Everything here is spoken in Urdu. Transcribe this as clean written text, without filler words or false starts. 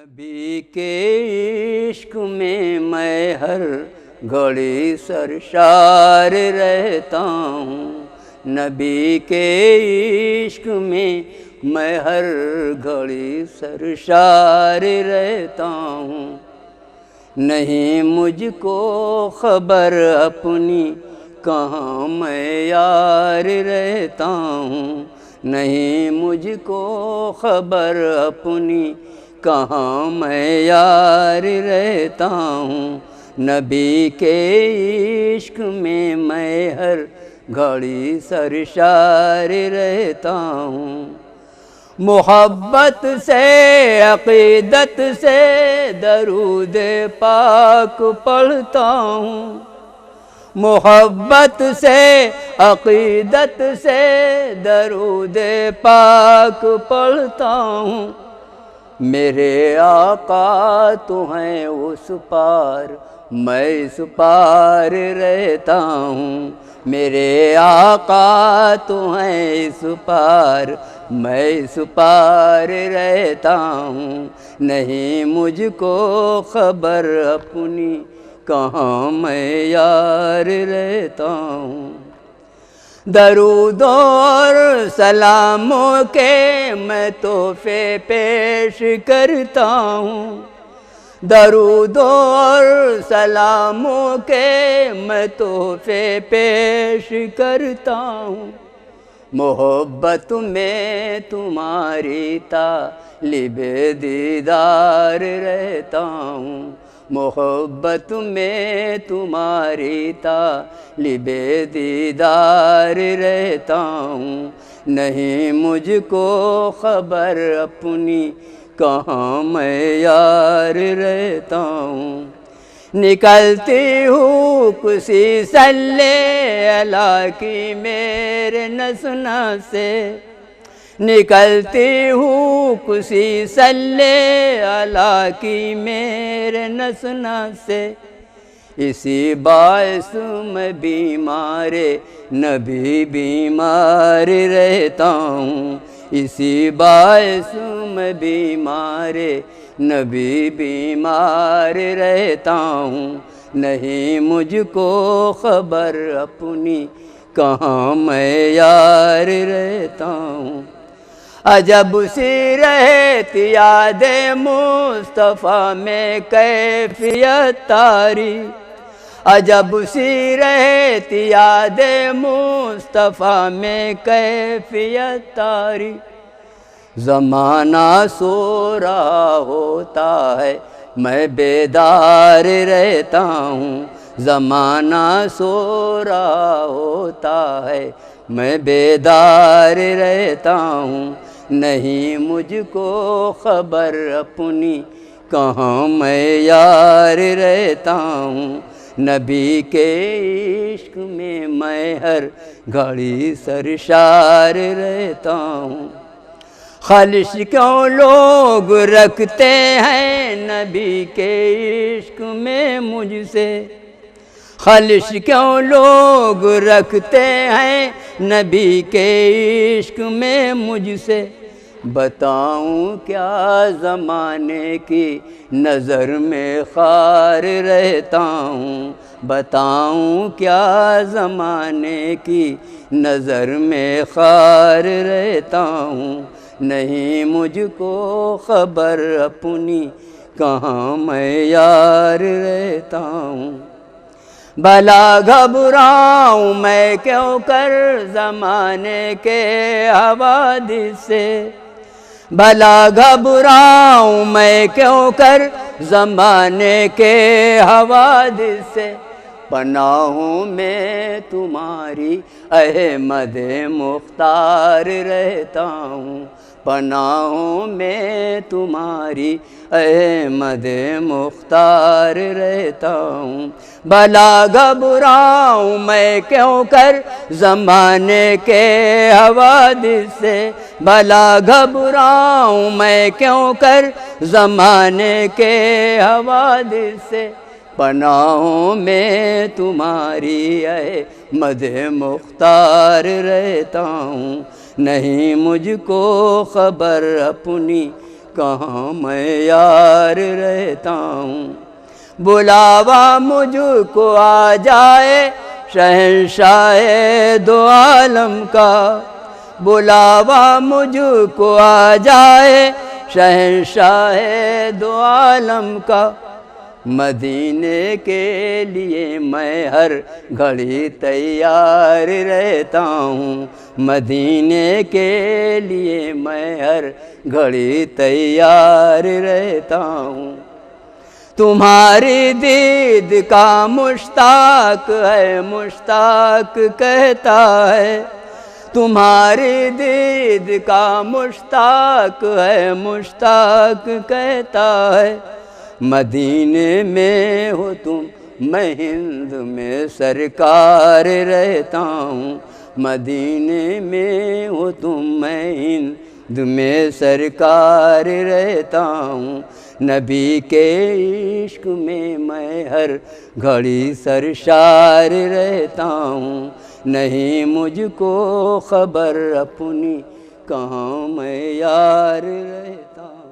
نبی کے عشق میں ہر گھڑی سرشار رہتا ہوں۔ نبی کے عشق میں ہر گھڑی سرشار رہتا ہوں۔ نہیں مجھ کو خبر اپنی کہاں میں یار رہتا ہوں۔ نہیں مجھ کو خبر اپنی کہاں میں یار رہتا ہوں۔ نبی کے عشق میں ہر گھڑی سرشار رہتا ہوں۔ محبت سے عقیدت سے درود پاک پڑھتا ہوں۔ محبت سے عقیدت سے درود پاک پڑھتا ہوں۔ میرے آقا تو ہیں اس پار میں اس پار رہتا ہوں۔ میرے آقا تو ہیں اس پار میں اس پار رہتا ہوں۔ نہیں مجھ کو خبر اپنی کہاں میں یار رہتا ہوں۔ درود اور سلاموں کے میں تحفے پیش کرتا ہوں۔ درود اور سلاموں کے میں تحفے پیش کرتا ہوں۔ محبت میں تمہاری طالب دیدار رہتا ہوں۔ محبت میں تمہاری طالب دیدار رہتا ہوں۔ نہیں مجھ کو خبر اپنی کہاں میں یار رہتا ہوں۔ نکلتی ہوں کسی صلی اللہ کی میرے نسنا سے، نکلتی ہوں کسی صلی اللہ کی میرے نسنا سے، اسی باعث میں بیمار نبی بیمار رہتا ہوں۔ اسی باعث میں بیمار نبی بیمار رہتا ہوں۔ نہیں مجھ کو خبر اپنی کہاں میں یار رہتا ہوں۔ عجب سی رہتی یاد مصطفیٰ میں کیفیت تاری، عجب سی رہتی یاد مصطفیٰ میں کیفیت تاری۔ زمانہ سو رہا ہوتا ہے میں بیدار رہتا ہوں۔ زمانہ سو رہا ہوتا ہے میں بیدار رہتا ہوں۔ نہیں مجھ کو خبر اپنی کہاں میں یار رہتا ہوں۔ نبی کے عشق میں ہر گھڑی سرشار رہتا ہوں۔ خالص کیوں لوگ رکھتے ہیں نبی کے عشق میں مجھ سے، خالص کیوں لوگ رکھتے ہیں نبی کے عشق میں مجھ سے، بتاؤں کیا زمانے کی نظر میں خار رہتا ہوں۔ بتاؤں کیا زمانے کی نظر میں خار رہتا ہوں۔ نہیں مجھ کو خبر اپنی کہاں میں یار رہتا ہوں۔ بھلا گھبراؤں میں کیوں کر زمانے کے حوادث سے، بھلا گھبراؤں میں کیوں کر زمانے کے حوادث سے، پناہوں میں تمہاری احمد مختار رہتا ہوں۔ پناہوں میں تمہاری احمد مختار رہتا ہوں۔ بھلا گھبراؤں میں کیوں کر زمانے کے حوادث سے، بھلا گھبراؤں میں کیوں کر زمانے کے حوادث سے، پناہوں میں تمہاری احمد مختار رہتا ہوں۔ نہیں مجھ کو خبر اپنی کہاں میں یار رہتا ہوں۔ بلاوا مجھ کو آ جائے شہنشاہ دو عالم کا، بلاوا مجھ کو آ جائے شہنشاہ دو عالم کا، مدینے کے لیے میں ہر گھڑی تیار رہتا ہوں، مدینے کے لیے میں ہر گھڑی تیار رہتا ہوں۔ تمہاری دید کا مشتاق ہے، مشتاق کہتا ہے، تمہاری دید کا مشتاق ہے، مشتاق کہتا ہے، مدینے میں ہو تم میں ہند میں سرکار رہتا ہوں، مدینے میں ہو تم میں ہند میں سرکار رہتا ہوں، نبی کے عشق میں ہر گھڑی سرشار رہتا ہوں، نہیں مجھ کو خبر اپنی کہاں میں یار رہتا ہوں۔